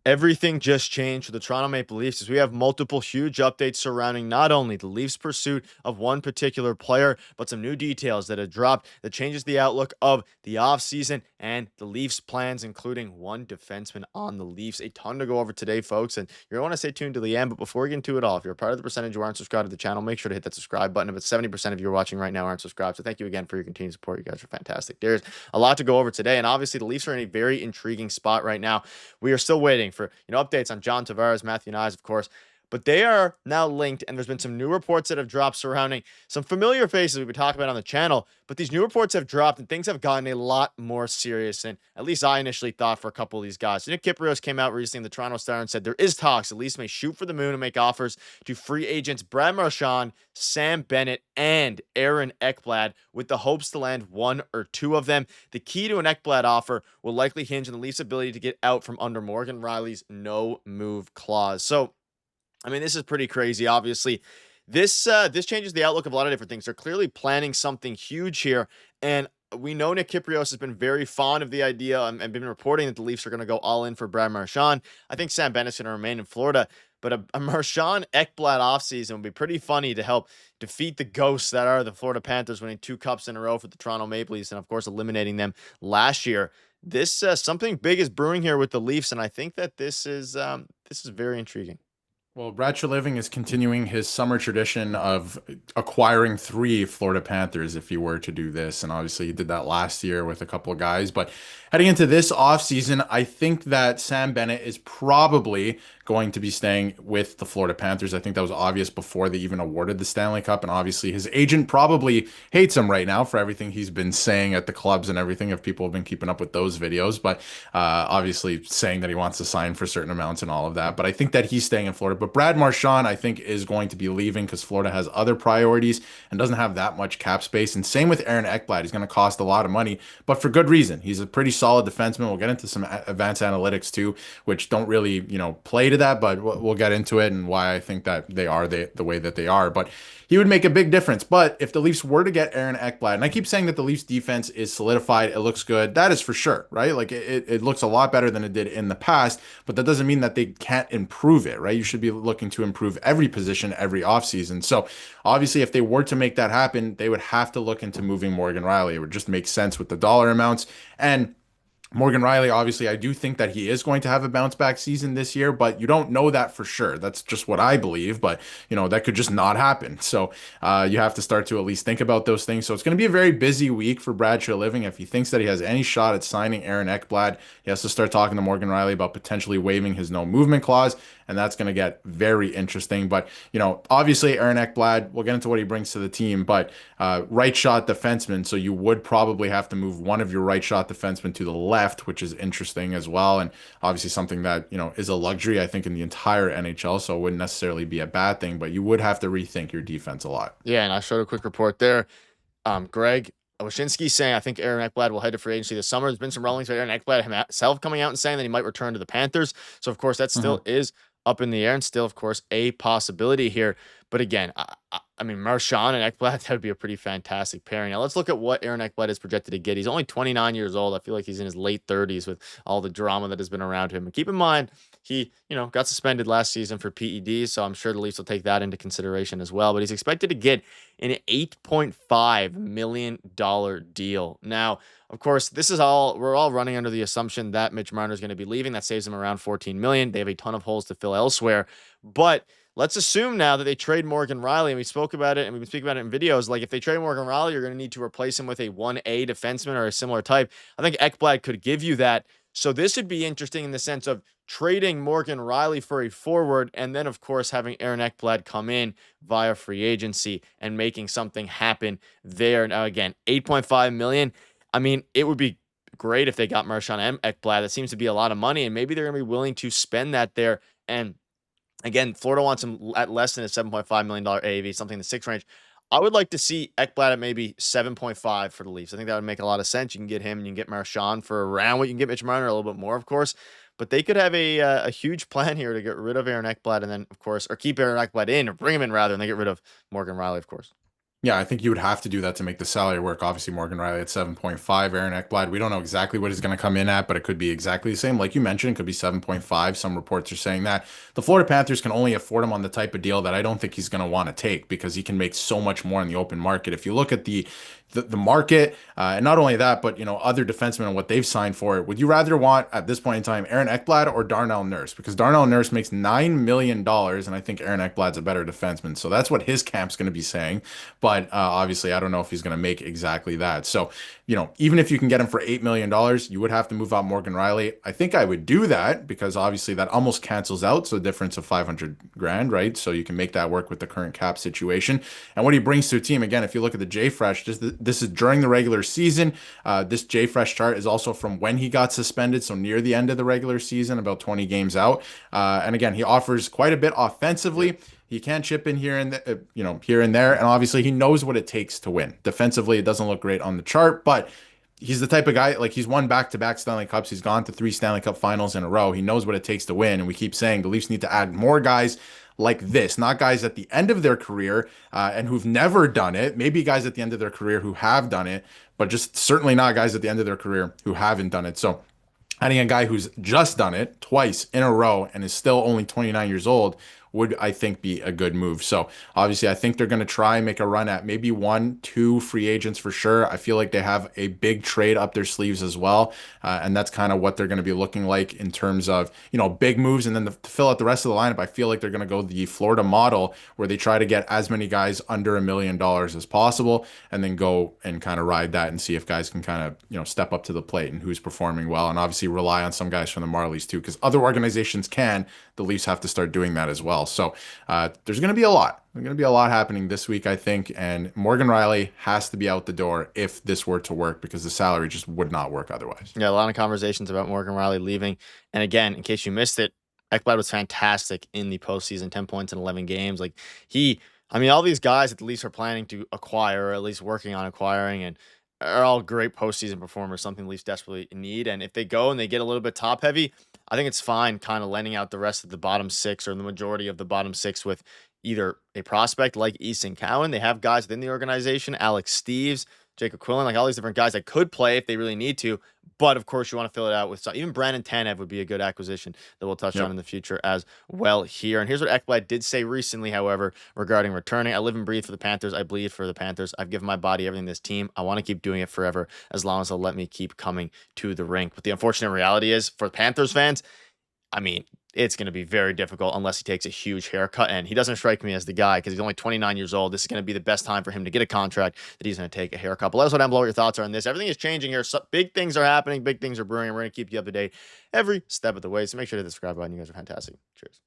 Everything just changed for the Toronto Maple Leafs as we have multiple huge updates surrounding not only the Leafs' pursuit of one particular player, but some new details that have dropped that changes the outlook of the offseason and the Leafs' plans, including one defenseman on the Leafs. A ton to go over today, folks, and you're going to want to stay tuned to the end. But before we get into it all, if you're a part of the percentage who aren't subscribed to the channel, make sure to hit that subscribe button. If it's 70% of you watching right now aren't subscribed, so thank you again for your continued support. You guys are fantastic. There's a lot to go over today, and obviously the Leafs are in a very intriguing spot right now. We are still waiting for updates on John Tavares, Matthew Nyes, of course, but they are now linked, and there's been some new reports that have dropped surrounding some familiar faces we've been talking about on the channel. But these new reports have dropped, and things have gotten a lot more serious than at least I initially thought for a couple of these guys. Nick Kypreos came out recently in the Toronto Star and said there is talks. The Leafs may shoot for the moon and make offers to free agents Brad Marchand, Sam Bennett, and Aaron Ekblad, with the hopes to land one or two of them. The key to an Ekblad offer will likely hinge on the Leafs' ability to get out from under Morgan Riley's no-move clause. So, I mean, this is pretty crazy. Obviously, this changes the outlook of a lot of different things. They're clearly planning something huge here, and we know Nick Kypreos has been very fond of the idea and been reporting that the Leafs are going to go all in for Brad Marchand. I think Sam Bennett's going to remain in Florida, but a Marchand Ekblad offseason would be pretty funny to help defeat the ghosts that are the Florida Panthers, winning 2 cups in a row for the Toronto Maple Leafs, and of course eliminating them last year. This something big is brewing here with the Leafs, and I think that this is very intriguing. Well, Brad Treliving is continuing his summer tradition of acquiring 3 Florida Panthers if he were to do this. And obviously he did that last year with a couple of guys. But heading into this offseason, I think that Sam Bennett is probably going to be staying with the Florida Panthers. I think that was obvious before they even awarded the Stanley Cup. And obviously his agent probably hates him right now for everything he's been saying at the clubs and everything, if people have been keeping up with those videos. But obviously saying that he wants to sign for certain amounts and all of that. But I think that he's staying in Florida. But Brad Marchand, I think, is going to be leaving because Florida has other priorities and doesn't have that much cap space. And same with Aaron Ekblad. He's going to cost a lot of money, but for good reason. He's a pretty solid defenseman. We'll get into some advanced analytics too, which don't really, play to that, but we'll get into it and why I think that they are the way that they are. But he would make a big difference. But if the Leafs were to get Aaron Ekblad, and I keep saying that the Leafs defense is solidified, it looks good. That is for sure, right? Like it looks a lot better than it did in the past, but that doesn't mean that they can't improve it, right? You should be looking to improve every position every offseason. So obviously, if they were to make that happen, they would have to look into moving Morgan Riley. It would just make sense with the dollar amounts. And Morgan Riley, obviously, I do think that he is going to have a bounce back season this year, but you don't know that for sure. That's just what I believe, but that could just not happen. So you have to start to at least think about those things. So it's going to be a very busy week for Brad Treliving. If he thinks that he has any shot at signing Aaron Ekblad, he has to start talking to Morgan Riley about potentially waiving his no movement clause, and that's going to get very interesting. But obviously, Aaron Ekblad, we'll get into what he brings to the team, but right shot defenseman, so you would probably have to move one of your right shot defensemen to the left, which is interesting as well, and obviously something that is a luxury, I think, in the entire NHL, so it wouldn't necessarily be a bad thing, but you would have to rethink your defense a lot. Yeah, and I showed a quick report there. Greg Wyshynski saying, I think Aaron Ekblad will head to free agency this summer. There's been some rumblings about Aaron Ekblad himself coming out and saying that he might return to the Panthers. So, of course, that still is up in the air and still, of course, a possibility here. But again, I mean, Marchand and Ekblad, that would be a pretty fantastic pairing. Now, let's look at what Aaron Ekblad is projected to get. He's only 29 years old. I feel like he's in his late 30s with all the drama that has been around him. And keep in mind, he, got suspended last season for PEDs, so I'm sure the Leafs will take that into consideration as well. But he's expected to get an $8.5 million deal. Now, of course, we're all running under the assumption that Mitch Marner is going to be leaving. That saves them around $14 million. They have a ton of holes to fill elsewhere. But let's assume now that they trade Morgan Riley, and we spoke about it, and we've been speaking about it in videos. Like, if they trade Morgan Riley, you're going to need to replace him with a 1A defenseman or a similar type. I think Ekblad could give you that. So this would be interesting in the sense of trading Morgan Riley for a forward, and then, of course, having Aaron Ekblad come in via free agency and making something happen there. Now, again, $8.5 million. I mean, it would be great if they got Marchand and Ekblad. That seems to be a lot of money, and maybe they're going to be willing to spend that there. And again, Florida wants him at less than a $7.5 million AAV, something in the 6 range. I would like to see Ekblad at maybe 7.5 for the Leafs. I think that would make a lot of sense. You can get him and you can get Marchand for around what you can get Mitch Marner, a little bit more, of course. But they could have a huge plan here to get rid of Aaron Ekblad and then, of course, or keep Aaron Ekblad in or bring him in rather, and they get rid of Morgan Riley, of course. Yeah, I think you would have to do that to make the salary work. Obviously, Morgan Riley at 7.5, Aaron Ekblad, we don't know exactly what he's going to come in at, but it could be exactly the same. Like you mentioned, it could be 7.5. Some reports are saying that. The Florida Panthers can only afford him on the type of deal that I don't think he's going to want to take because he can make so much more in the open market. If you look at the market, and not only that, but other defensemen and what they've signed for it. Would you rather want at this point in time Aaron Ekblad or Darnell Nurse? Because Darnell Nurse makes $9 million, and I think Aaron Ekblad's a better defenseman. So that's what his camp's going to be saying. But obviously, I don't know if he's going to make exactly that. So even if you can get him for $8 million, you would have to move out Morgan Riley. I think I would do that because obviously that almost cancels out. So a difference of 500 grand, right? So you can make that work with the current cap situation. And what he brings to a team, again, if you look at the J Fresh, this is during the regular season. This J Fresh chart is also from when he got suspended, so near the end of the regular season, about 20 games out. And again, he offers quite a bit offensively. He can chip in here and here and there, and obviously he knows what it takes to win. Defensively, it doesn't look great on the chart, but he's the type of guy, like, he's won back-to-back Stanley Cups. He's gone to 3 Stanley Cup finals in a row. He knows what it takes to win, and we keep saying the Leafs need to add more guys like this, not guys at the end of their career and who've never done it. Maybe guys at the end of their career who have done it, but just certainly not guys at the end of their career who haven't done it. So adding a guy who's just done it twice in a row and is still only 29 years old would, I think, be a good move. So obviously, I think they're going to try and make a run at maybe 1, 2 free agents for sure. I feel like they have a big trade up their sleeves as well. And that's kind of what they're going to be looking like in terms of, big moves. And then to fill out the rest of the lineup, I feel like they're going to go the Florida model where they try to get as many guys under $1 million as possible and then go and kind of ride that and see if guys can kind of, step up to the plate and who's performing well. And obviously rely on some guys from the Marlies too, because other organizations can. The Leafs have to start doing that as well. So there's going to be a lot. There's going to be a lot happening this week, I think. And Morgan Riley has to be out the door if this were to work because the salary just would not work otherwise. Yeah, a lot of conversations about Morgan Riley leaving. And again, in case you missed it, Ekblad was fantastic in the postseason, 10 points in 11 games. Like all these guys that the Leafs are planning to acquire, or at least working on acquiring, and are all great postseason performers, something the Leafs desperately need. And if they go and they get a little bit top heavy, I think it's fine kind of lending out the rest of the bottom 6 or the majority of the bottom 6 with either a prospect like Easton Cowan. They have guys within the organization, Alex Steves, Jacob Quillen, like all these different guys that could play if they really need to. But of course, you want to fill it out with some. Even Brandon Tanev would be a good acquisition that we'll touch on in the future as well here. And here's what Ekblad did say recently, however, regarding returning. I live and breathe for the Panthers. I bleed for the Panthers. I've given my body everything to this team. I want to keep doing it forever as long as they'll let me keep coming to the rink. But the unfortunate reality is for Panthers fans, it's going to be very difficult unless he takes a huge haircut. And he doesn't strike me as the guy because he's only 29 years old. This is going to be the best time for him to get a contract that he's going to take a haircut. But let us know down below what your thoughts are on this. Everything is changing here. So big things are happening. Big things are brewing. And we're going to keep you up to date every step of the way. So make sure to hit the subscribe button. You guys are fantastic. Cheers.